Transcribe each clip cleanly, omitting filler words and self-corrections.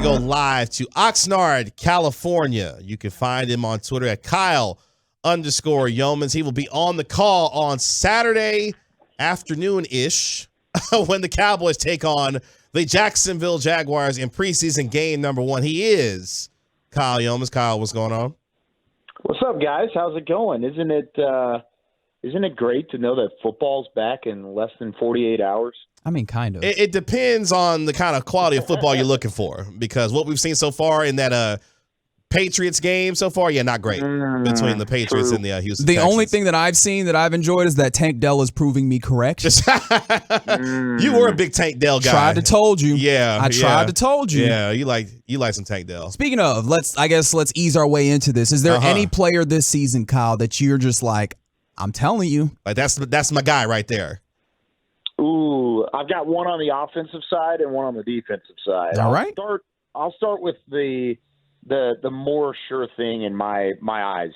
We go live to Oxnard, California. You can find him on Twitter at Kyle_Youmans. He will be on the call on Saturday afternoon-ish when the Cowboys take on the Jacksonville Jaguars in preseason game number 1. He is Kyle Youmans. Kyle, what's going on? What's up, guys? How's it going? Isn't it great to know that football's back in less than 48 hours? I mean, kind of. It depends on the kind of quality of football you're looking for, because what we've seen so far in that Patriots game so far, not great between the Patriots and the Houston The Texans. only thing that I've seen that I've enjoyed is that Tank Dell is proving me correct. You were a big Tank Dell guy. Tried to told you. Yeah. I tried to told you. Yeah, you like some Tank Dell. Speaking of, let's ease our way into this. Is there any player this season, Kyle, that you're just like, I'm telling you, like that's my guy right there? Ooh, I've got one on the offensive side and one on the defensive side. All right. I'll start with the more sure thing in my eyes.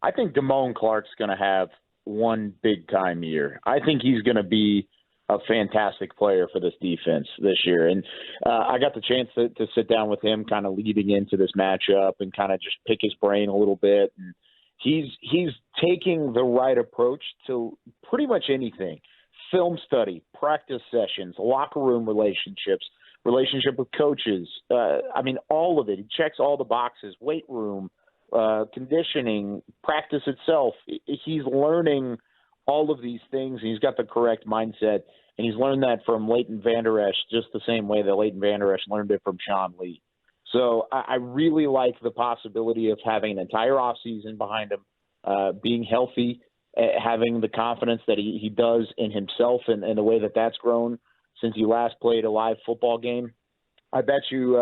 I think Damon Clark's going to have one big time year. I think he's going to be a fantastic player for this defense this year. And I got the chance to sit down with him kind of leading into this matchup and kind of just pick his brain a little bit. And he's taking the right approach to pretty much anything. Film study, practice sessions, locker room relationships, relationship with coaches. All of it. He checks all the boxes, weight room, conditioning, practice itself. He's learning all of these things, and he's got the correct mindset, and he's learned that from Leighton Vander Esch just the same way that Leighton Vander Esch learned it from Sean Lee. So I really like the possibility of having an entire offseason behind him, being healthy, having the confidence that he does in himself and the way that that's grown since he last played a live football game. I bet you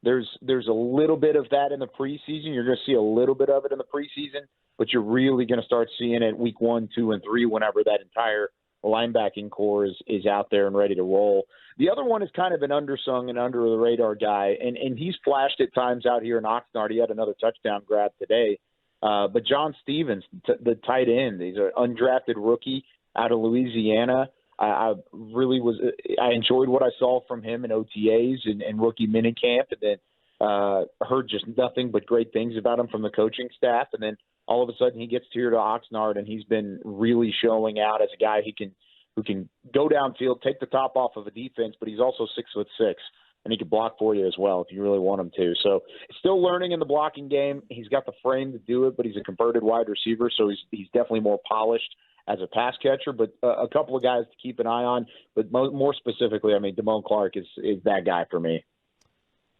there's a little bit of that in the preseason. You're going to see a little bit of it in the preseason, but you're really going to start seeing it week 1, 2, and 3 whenever that entire linebacking core is out there and ready to roll. The other one is kind of an undersung and under-the-radar guy, and he's flashed at times out here in Oxnard. He had another touchdown grab today. But John Stevens, the tight end, he's an undrafted rookie out of Louisiana. I enjoyed what I saw from him in OTAs and rookie minicamp, and then heard just nothing but great things about him from the coaching staff. And then all of a sudden he gets here to Oxnard, and he's been really showing out as a guy who can go downfield, take the top off of a defense, but he's also 6'6", and he can block for you as well if you really want him to. So still learning in the blocking game. He's got the frame to do it, but he's a converted wide receiver, so he's definitely more polished as a pass catcher. But a couple of guys to keep an eye on. But more specifically, Damon Clark is that guy for me.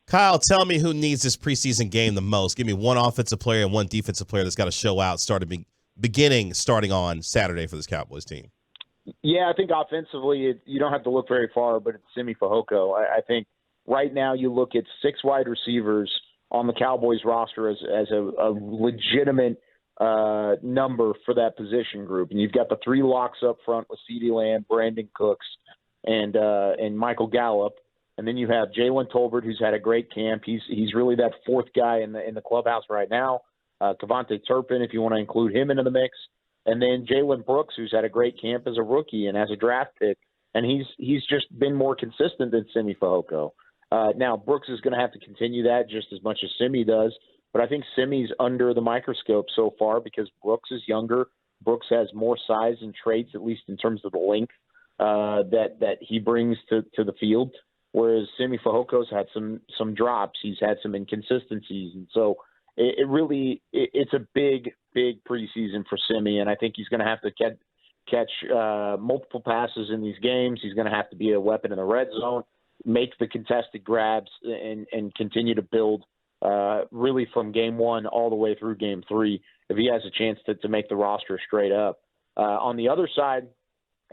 Kyle, tell me who needs this preseason game the most. Give me one offensive player and one defensive player that's got to show out starting on Saturday for this Cowboys team. Yeah, I think offensively you don't have to look very far, but it's Simi Fehoko. I think right now you look at 6 wide receivers on the Cowboys roster as a legitimate number for that position group. And you've got the 3 locks up front with CeeDee Lamb, Brandon Cooks, and Michael Gallup. And then you have Jalen Tolbert, who's had a great camp. He's really that 4th guy in the clubhouse right now. Gavonte Turpin, if you want to include him into the mix. And then Jalen Brooks, who's had a great camp as a rookie and as a draft pick. And he's just been more consistent than Simi Fehoko. Now, Brooks is going to have to continue that just as much as Simi does. But I think Simi's under the microscope so far because Brooks is younger. Brooks has more size and traits, at least in terms of the length that he brings to the field. Whereas Simi Fehoko's had some drops. He's had some inconsistencies. And so it's a big preseason for Simi. And I think he's going to have to catch multiple passes in these games. He's going to have to be a weapon in the red zone, make the contested grabs, and continue to build really from game 1 all the way through game 3 if he has a chance to make the roster straight up. On the other side,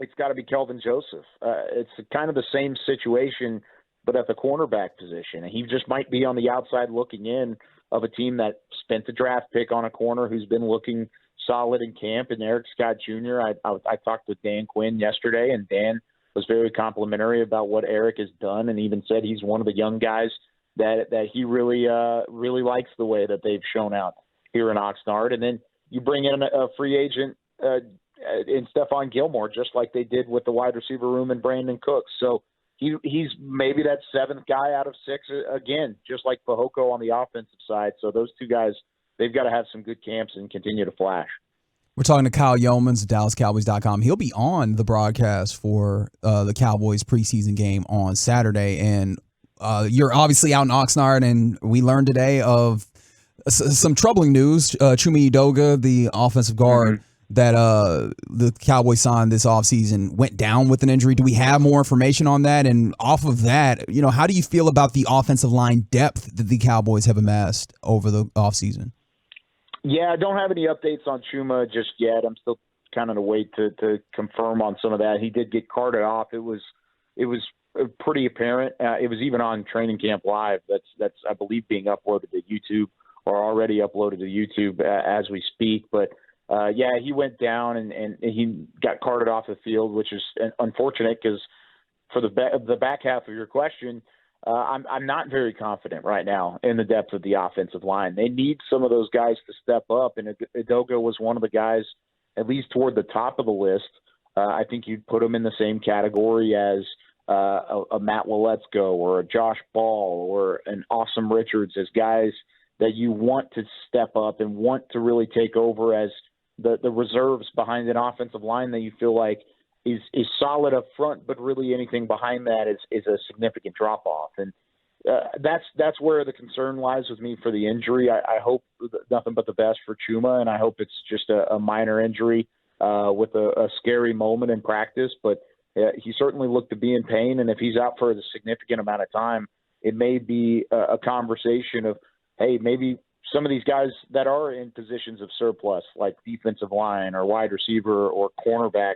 it's got to be Kelvin Joseph. It's kind of the same situation, but at the cornerback position. And he just might be on the outside looking in of a team that spent the draft pick on a corner who's been looking solid in camp. And Eric Scott Jr., I talked with Dan Quinn yesterday, and Dan was very complimentary about what Eric has done and even said he's one of the young guys that he really likes the way that they've shown out here in Oxnard. And then you bring in a free agent in Stephon Gilmore, just like they did with the wide receiver room and Brandon Cooks. So he's maybe that seventh guy out of six again, just like Fehoko on the offensive side. So those two guys, they've got to have some good camps and continue to flash. We're talking to Kyle Youmans, DallasCowboys.com. He'll be on the broadcast for the Cowboys preseason game on Saturday. And you're obviously out in Oxnard, and we learned today of some troubling news. Chuma Edoga, the offensive guard that the Cowboys signed this offseason, went down with an injury. Do we have more information on that? And off of that, how do you feel about the offensive line depth that the Cowboys have amassed over the offseason? Yeah, I don't have any updates on Chuma just yet. I'm still kind of to wait to confirm on some of that. He did get carted off. It was pretty apparent. It was even on Training Camp Live. That's I believe being uploaded to YouTube or already uploaded to YouTube as we speak. But yeah, he went down and he got carted off the field, which is unfortunate because for the back half of your question, I'm not very confident right now in the depth of the offensive line. They need some of those guys to step up, and Edoga was one of the guys, at least toward the top of the list. I think you'd put him in the same category as a Matt Waletzko or a Josh Ball or an Awesome Richards, as guys that you want to step up and want to really take over as the reserves behind an offensive line that you feel like is solid up front, but really anything behind that is a significant drop off. And that's where the concern lies with me for the injury. I hope nothing but the best for Chuma, and I hope it's just a minor injury with a scary moment in practice. But he certainly looked to be in pain, and if he's out for a significant amount of time, it may be a conversation of, hey, maybe some of these guys that are in positions of surplus, like defensive line or wide receiver or cornerback,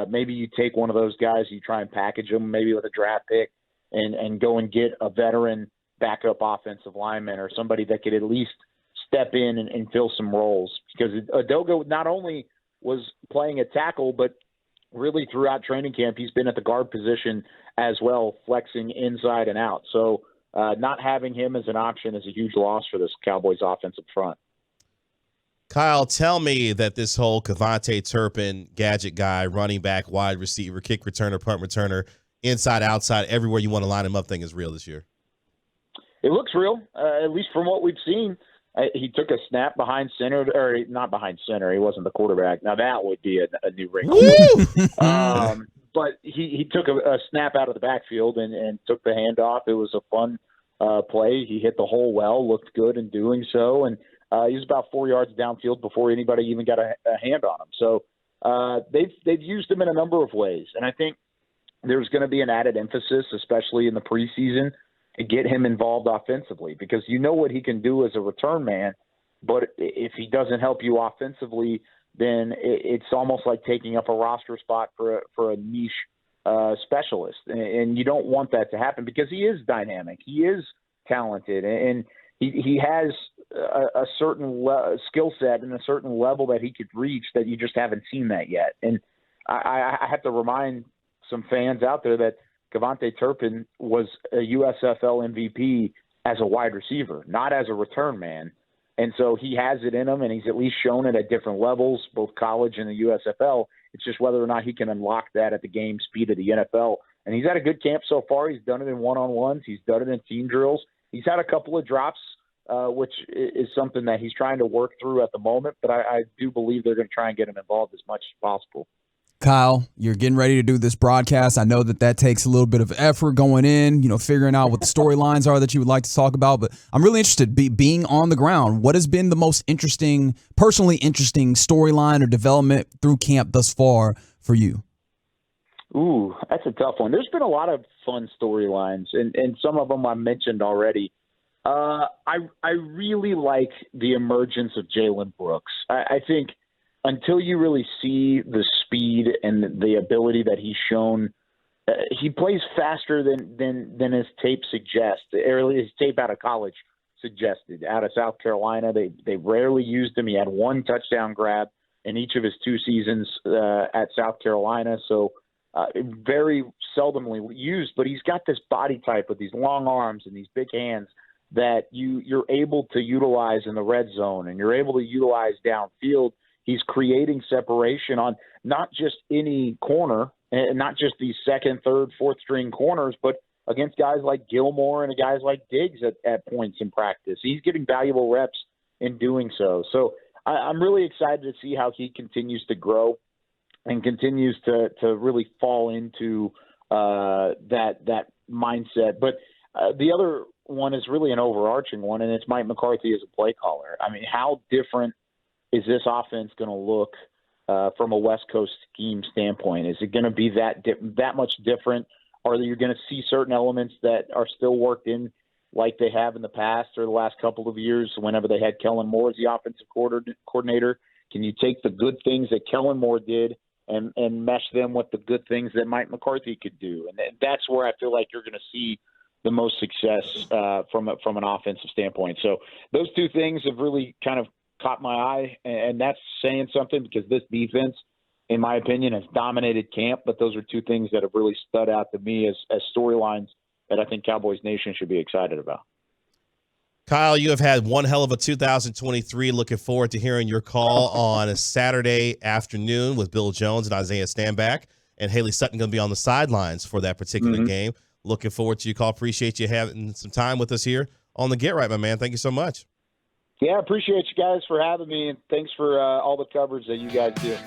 maybe you take one of those guys, you try and package them maybe with a draft pick and go and get a veteran backup offensive lineman or somebody that could at least step in and fill some roles. Because Edoga not only was playing a tackle, but really throughout training camp, he's been at the guard position as well, flexing inside and out. So not having him as an option is a huge loss for this Cowboys offensive front. Kyle, tell me that this whole Gavonte Turpin, gadget guy, running back, wide receiver, kick returner, punt returner, inside, outside, everywhere you want to line him up thing is real this year. It looks real, at least from what we've seen. He took a snap behind center, or not behind center. He wasn't the quarterback. Now that would be a new wrinkle. But he took a snap out of the backfield and took the handoff. It was a fun play. He hit the hole well, looked good in doing so, and he was about 4 yards downfield before anybody even got a hand on him. So they've used him in a number of ways, and I think there's going to be an added emphasis, especially in the preseason, to get him involved offensively, because you know what he can do as a return man, but if he doesn't help you offensively, then it's almost like taking up a roster spot for a niche specialist, and you don't want that to happen because he is dynamic, he is talented, and he has a certain skill set and a certain level that he could reach that you just haven't seen that yet. And I have to remind some fans out there that Gavonte Turpin was a USFL MVP as a wide receiver, not as a return man. And so he has it in him, and he's at least shown it at different levels, both college and the USFL. It's just whether or not he can unlock that at the game speed of the NFL. And he's had a good camp so far. He's done it in one-on-ones. He's done it in team drills. He's had a couple of drops, which is something that he's trying to work through at the moment. But I do believe they're going to try and get him involved as much as possible. Kyle, you're getting ready to do this broadcast. I know that takes a little bit of effort going in, figuring out what the storylines are that you would like to talk about. But I'm really interested being on the ground. What has been the most personally interesting storyline or development through camp thus far for you? Ooh, that's a tough one. There's been a lot of fun storylines, and some of them I mentioned already. I really like the emergence of Jalen Brooks. I think until you really see the speed and the ability that he's shown, he plays faster than his tape suggests, or his tape out of college suggested. Out of South Carolina, they rarely used him. He had one touchdown grab in each of his 2 seasons at South Carolina, so very seldomly used. But he's got this body type with these long arms and these big hands that you're able to utilize in the red zone, and you're able to utilize downfield. He's creating separation on not just any corner, and not just these second, third, fourth string corners, but against guys like Gilmore and guys like Diggs at points in practice. He's getting valuable reps in doing so. So I'm really excited to see how he continues to grow and continues to really fall into that mindset. But the other one is really an overarching one, and it's Mike McCarthy as a play caller. I mean, how different is this offense going to look from a West Coast scheme standpoint? Is it going to be that much different? Or are you going to see certain elements that are still worked in like they have in the past or the last couple of years whenever they had Kellen Moore as the offensive coordinator? Can you take the good things that Kellen Moore did and mesh them with the good things that Mike McCarthy could do? And that's where I feel like you're going to see the most success from an offensive standpoint. So those two things have really kind of caught my eye, and that's saying something because this defense, in my opinion, has dominated camp. But those are two things that have really stood out to me as storylines that I think Cowboys Nation should be excited about. Kyle, you have had one hell of a 2023. Looking forward to hearing your call on a Saturday afternoon with Bill Jones and Isaiah Stanback, and Haley Sutton going to be on the sidelines for that particular game. Looking forward to your call. Appreciate you having some time with us here on the Get Right, my man. Thank you so much. Yeah, appreciate you guys for having me, and thanks for all the coverage that you guys do.